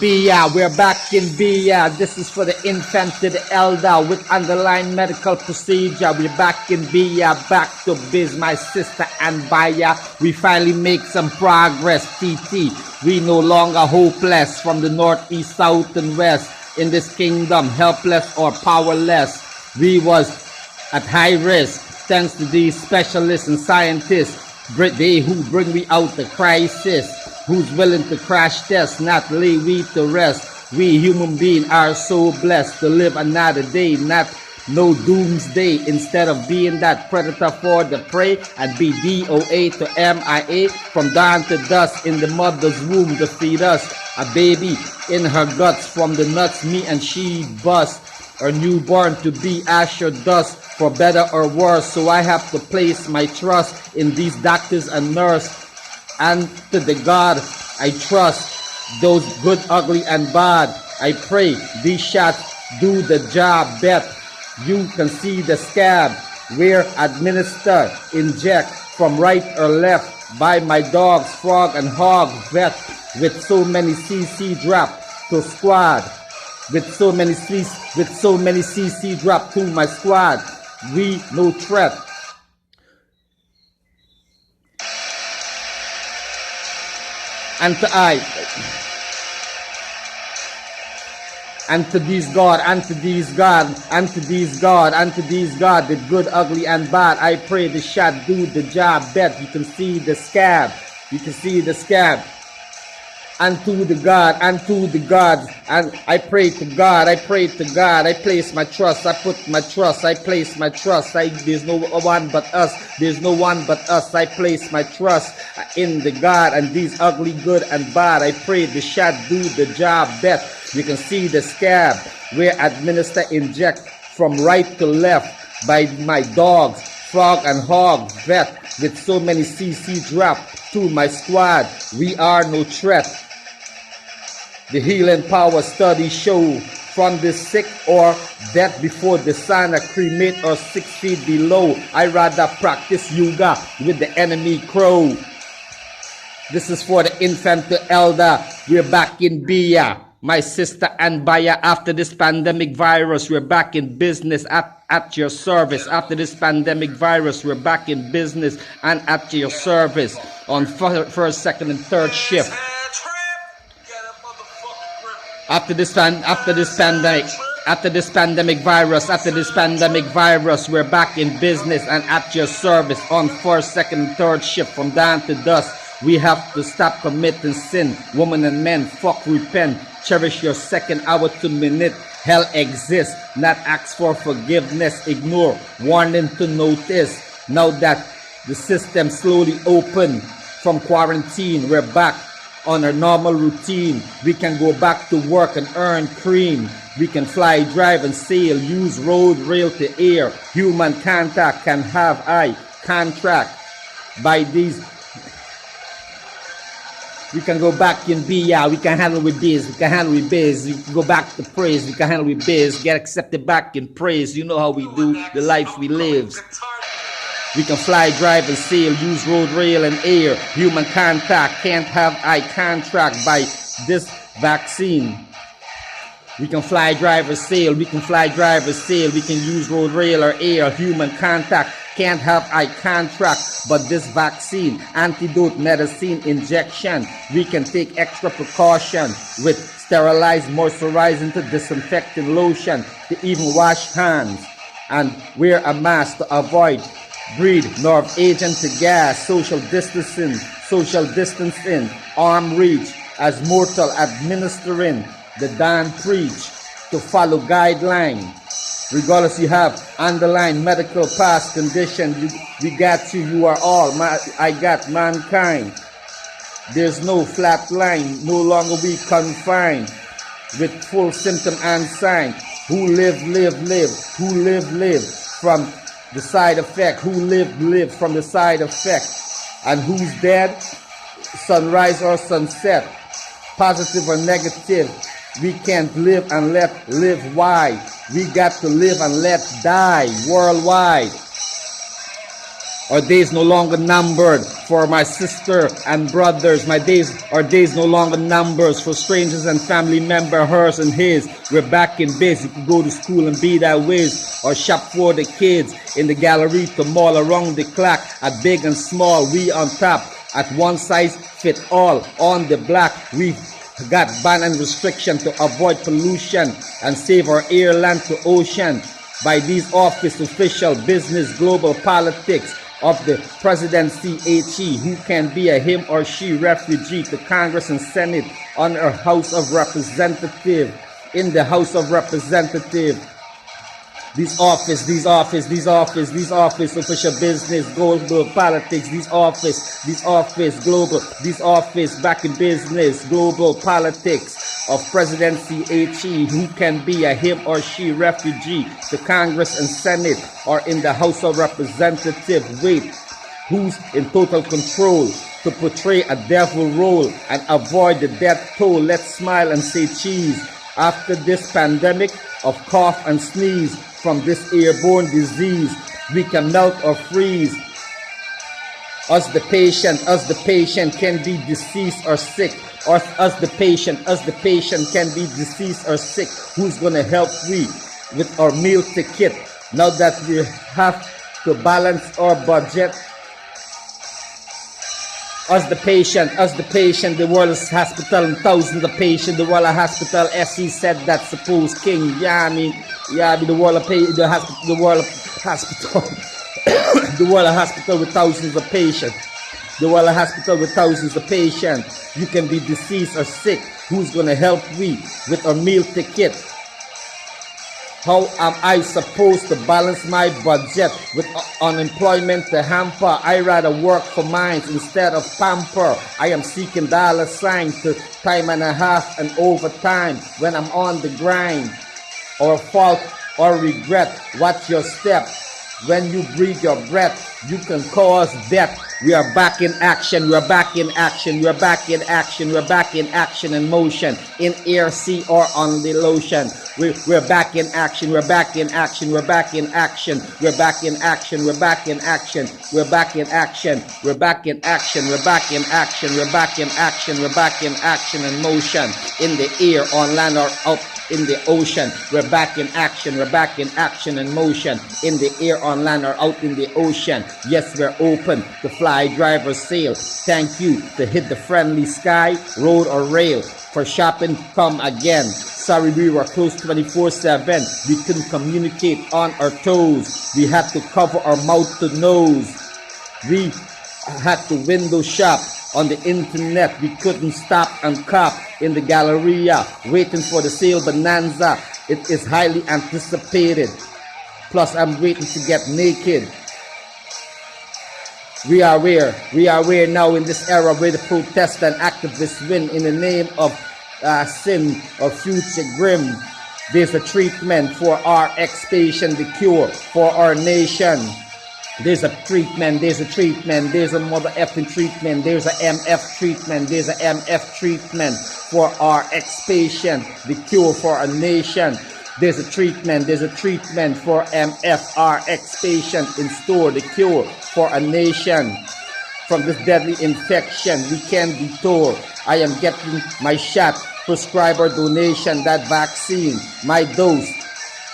BIA, we're back in BIA. This is for the infant to the elder with underlying medical procedure. We're back in BIA, back to biz, my sister and Baya. We finally make some progress, TT. We no longer hopeless from the north, east, south, and west. In this kingdom, helpless or powerless. We was at high risk, thanks to these specialists and scientists. They who bring me out the crisis. Who's willing to crash test, not lay we to rest. We human beings are so blessed to live another day, not no doomsday. Instead of being that predator for the prey, and be DOA to MIA, from dawn to dusk in the mother's womb to feed us. A baby in her guts, from the nuts me and she bust. Or newborn to be ash or dust, for better or worse. So I have to place my trust in these doctors and nurses. And to the God I trust, those good, ugly, and bad. I pray these shots do the job. Bet you can see the scab where administer, inject from right or left by my dogs, frog and hog vet, with so many CC drop to squad, with so many CC drop to my squad. We no threat. And to I, and to these God, and to these God, and to these God, and to these God, the good, ugly, and bad. I pray the shot do the job. Bet you can see the scab, you can see the scab. And to the God, and to the God, and I pray to God, I pray to God, I place my trust, I put my trust, I place my trust, there's no one but us, there's no one but us, I place my trust in the God, and these ugly, good, and bad. I pray the shot do the job. Bet you can see the scab where administer, inject from right to left by my dogs, frog and hog vet, with so many CC drop to my squad. We are no threat. The healing power studies show from the sick or death before the sun, cremate or 6 feet below. I rather practice yoga with the enemy crow. This is for the infant to elder. We're back in BIA, my sister and Baya. After this pandemic virus, we're back in business at your service. After this pandemic virus, we're back in business and at your service on first, second, and third shift. After this pandemic virus, we're back in business and at your service on first, second, and third shift from dawn to dusk. We have to stop committing sin. Women and men, fuck, repent. Cherish your second hour to minute. Hell exists, not ask for forgiveness. Ignore, warning to notice. Now that the system slowly open from quarantine, we're back on our normal routine. We can go back to work and earn cream. We can fly, drive, and sail, use road, rail to air. Human contact can have eye contract by these. We can go back in BIA, we can handle with biz, we can handle with biz, we can go back to praise, we can handle with biz, get accepted back in praise. You know how we do the life we live. We can fly, drive, and sail, use road, rail, and air. Human contact can't have eye contract by this vaccine. We can fly, drive, or sail. We can fly, drive, or sail. We can use road, rail, or air. Human contact can't have eye contract, but this vaccine, antidote, medicine, injection. We can take extra precaution with sterilized, moisturizing to disinfecting lotion, to even wash hands and wear a mask to avoid breathe, nerve agent to gas, social distancing, arm reach, as mortal administering the damn preach, to follow guideline. Regardless you have underlying medical past condition, we got you, you are all, I got mankind. There's no flat line, no longer we confined with full symptom and sign. Who live, who live from the side effect, who live from the side effect, and who's dead, sunrise or sunset, positive or negative. We can't live and let live. Why? We got to live and let die worldwide. Our days no longer numbered for my sister and brothers. Our days no longer numbers for strangers and family member, hers and his. We're back in biz. You can go to school and be that whiz, or shop for the kids in the gallery to mall around the clock. At big and small, we on top. At one size fit all on the block. We got ban and restriction to avoid pollution and save our air, land to ocean. By these office official business global politics of the presidency, HE, who can be a him or she refugee to Congress and Senate on our House of Representative, in the House of Representative. These office, official business, global politics, these office, global, these office, back in business, global politics of presidency, HE, who can be a him or she refugee to Congress and Senate or in the House of Representative. Wait, who's in total control to portray a devil role and avoid the death toll? Let's smile and say cheese. After this pandemic of cough and sneeze, from this airborne disease, we can melt or freeze. Us the patient can be deceased or sick. Or us the patient can be deceased or sick. Who's gonna help we with our meal ticket? Now that we have to balance our budget. Us the patient, the world's hospital and thousands of patients. The world of hospital, SE said that supposed king. Yeah, I mean, the world of the hospital, the world of hospital, the world of hospital with thousands of patients. The world of hospital with thousands of patients. You can be deceased or sick. Who's gonna help we with our meal ticket? How am I supposed to balance my budget with unemployment to hamper? I rather work for mine instead of pamper. I am seeking dollar signs to time and a half and overtime when I'm on the grind. Or fault or regret, watch your step. When you breathe your breath, you can cause death. We are back in action, we're back in action, we're back in action, we're back in action and motion, in air, sea, or on the ocean. We're back in action, we're back in action, we're back in action, we're back in action, we're back in action, we're back in action, we're back in action, we're back in action, we're back in action, we're back in action and motion, in the air, on land, or out in the ocean. We're back in action, we're back in action and motion, in the air, on land, or out in the ocean. Yes, we're open to fly, drive, or sail. Thank you to hit the friendly sky, road, or rail. For shopping, come again. Sorry we were closed 24/7. We couldn't communicate on our toes. We had to cover our mouth to nose. We had to window shop on the internet. We couldn't stop and cop in the Galleria, waiting for the sale bonanza. It is highly anticipated. Plus, I'm waiting to get naked. We are where now in this era where the protests and activists win in the name of sin or future grim. There's a treatment for our patient, the cure for our nation. There's a treatment, there's a mother effing treatment, there's a MF treatment, there's a MF treatment for our ex-patient, the cure for our nation. There's a treatment for MF, our ex-patient in store, the cure for a nation. From this deadly infection, we can be told. I am getting my shot, prescriber donation, that vaccine, my dose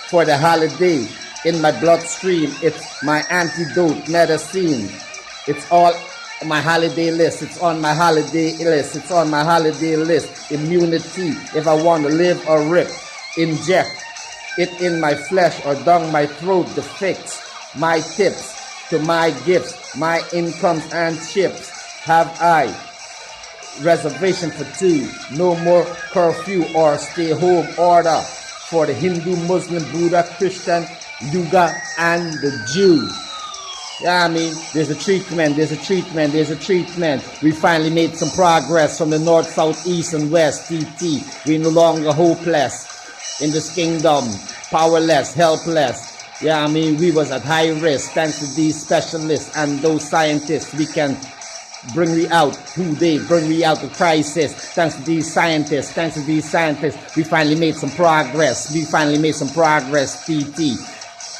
for the holiday. In my bloodstream, it's my antidote medicine. It's all my holiday list. It's on my holiday list. It's on my holiday list. Immunity, if I want to live or rip. Inject it in my flesh or down my throat to fix. My tips to my gifts, my incomes and chips. Have I reservation for two? No more curfew or stay home order for the Hindu, Muslim, Buddha, Christian, Yuga, and the Jew. Yeah, I mean, there's a treatment. We finally made some progress from the north, south, east, and west. TT. We're no longer hopeless in this kingdom, powerless, helpless. Yeah, I mean, we was at high risk. Thanks to these specialists and those scientists, we can bring me out. Bring me out of crisis. Thanks to these scientists, we finally made some progress. TT.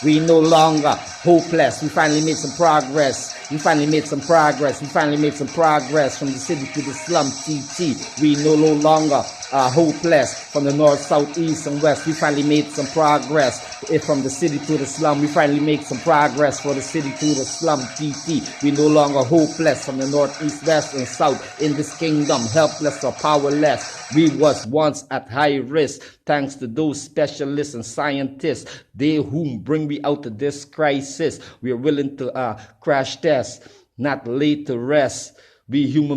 We no longer hopeless. We finally made some progress. We finally made some progress. We finally made some progress from the city to the slum. TT. We no longer hopeless from the north, south, east, and west. We finally made some progress. From the city to the slum, we finally make some progress for the city to the slum. TT. We no longer hopeless from the north, east, west, and south in this kingdom, helpless or powerless. We was once at high risk, thanks to those specialists and scientists, they whom bring me out of this crisis. We are willing to crash test, not lay to rest. We human